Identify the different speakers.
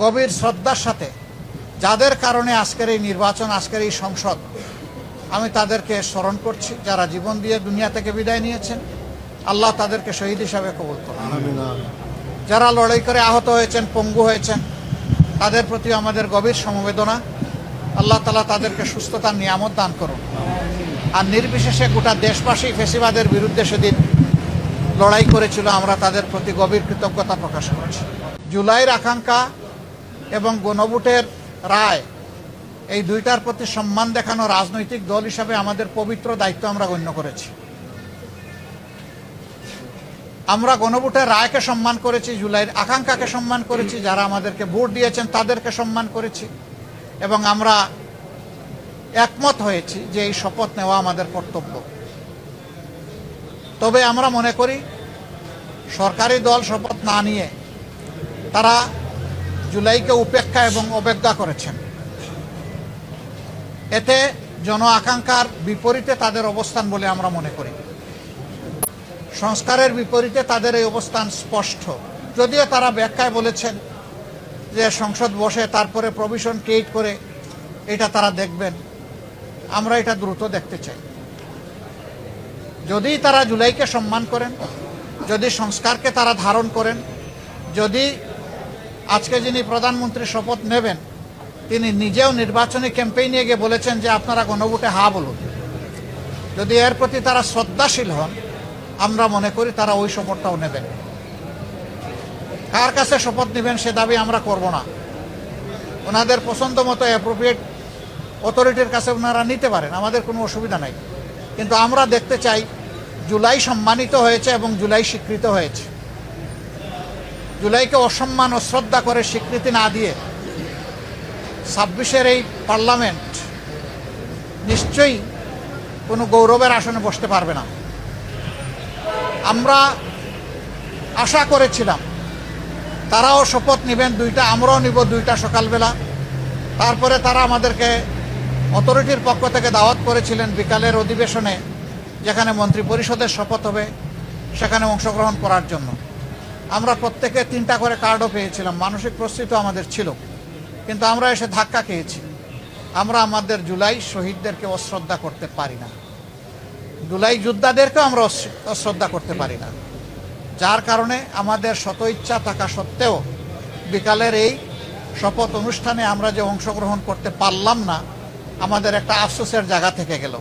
Speaker 1: গভীর শ্রদ্ধার সাথে যাদের কারণে আজকের এই নির্বাচন, আজকের এই সংসদ, আমি তাদেরকে স্মরণ করছি, যারা জীবন দিয়ে দুনিয়া থেকে বিদায় নিয়েছেন। আল্লাহ তাদেরকে শহীদ হিসাবে কবুল করুন। যারা লড়াই করে আহত হয়েছেন, পঙ্গু হয়েছেন, তাদের প্রতি আমাদের গভীর সমবেদনা। আল্লাহ তাআলা তাদেরকে সুস্থতার নিয়ামত দান করুন। আর নির্বিশেষে গোটা দেশবাসী ফ্যাসিবাদের বিরুদ্ধে সেদিন লড়াই করেছিল, আমরা তাদের প্রতি গভীর কৃতজ্ঞতা প্রকাশ করছি। জুলাইয়ের আকাঙ্ক্ষা এবং গণভোটের রায়, এই দুইটার প্রতি সম্মান দেখানো রাজনৈতিক দল হিসাবে আমাদের পবিত্র দায়িত্ব আমরা গণ্য করেছি। আমরা গণভোটের রায়কে সম্মান করেছি, জুলাইয়ের আকাঙ্ক্ষাকে সম্মান করেছি, যারা আমাদেরকে ভোট দিয়েছেন তাদেরকে সম্মান করেছি, এবং আমরা একমত হয়েছি যে এই শপথ নেওয়া আমাদের কর্তব্য। তবে আমরা মনে করি সরকারি দল শপথ না নিয়ে তারা জুলাইকে উপেক্ষা এবং অবজ্ঞা করেছেন। এতে জন আকাঙ্ক্ষার বিপরীতে তাদের অবস্থান বলে আমরা মনে করি। সংস্কারের বিপরীতে তাদের এই অবস্থান স্পষ্ট। যদিও তারা ব্যাখ্যায় বলেছেন যে সংসদ বসে তারপরে প্রভিশন ক্রিয়েট করে এটা তারা দেখবেন, আমরা এটা দ্রুত দেখতে চাই। যদি তারা জুলাইকে সম্মান করেন, যদি সংস্কারকে তারা ধারণ করেন, যদি আজকে যিনি প্রধানমন্ত্রী শপথ নেবেন তিনি নিজেও নির্বাচনী ক্যাম্পেইনে গিয়ে বলেছেন যে আপনারা গণভোটে হা বলুন, যদি এর প্রতি তারা শ্রদ্ধাশীল হন, আমরা মনে করি তারা ওই শপথটাও নেবেন। কার কাছে শপথ নেবেন সে দাবি আমরা করব না। ওনাদের পছন্দ মতো অ্যাপ্রোপ্রিয়েট অথরিটির কাছে ওনারা নিতে পারেন, আমাদের কোনো অসুবিধা নাই। কিন্তু আমরা দেখতে চাই জুলাই সম্মানিত হয়েছে এবং জুলাই স্বীকৃত হয়েছে। জুলাইকে অসম্মান ও শ্রদ্ধা করে স্বীকৃতি না দিয়ে 26-এর এই পার্লামেন্ট নিশ্চয়ই কোনো গৌরবের আসনে বসতে পারবে না। আমরা আশা করেছিলাম তারাও শপথ নেবেন দুইটা, আমরাও নিব দুইটা সকালবেলা। তারপরে তারা আমাদেরকে অথরিটির পক্ষ থেকে দাওয়াত করেছিলেন বিকালের অধিবেশনে, যেখানে মন্ত্রী পরিষদের শপথ হবে, সেখানে অংশগ্রহণ করার জন্য। আমরা প্রত্যেকে 3টা করে কার্ডও পেয়েছিলাম, মানসিক প্রস্তুতি আমাদের ছিল, কিন্তু আমরা এসে ধাক্কা খেয়েছি। আমরা আমাদের জুলাই শহীদদেরকে অশ্রদ্ধা করতে পারি না, জুলাই যোদ্ধাদেরকেও আমরা অশ্রদ্ধা করতে পারি না। যার কারণে আমাদের শত ইচ্ছা থাকা সত্ত্বেও বিকালের এই শপথ অনুষ্ঠানে আমরা যে অংশগ্রহণ করতে পারলাম না, আমাদের একটা আফসোসের জায়গা থেকে গেল।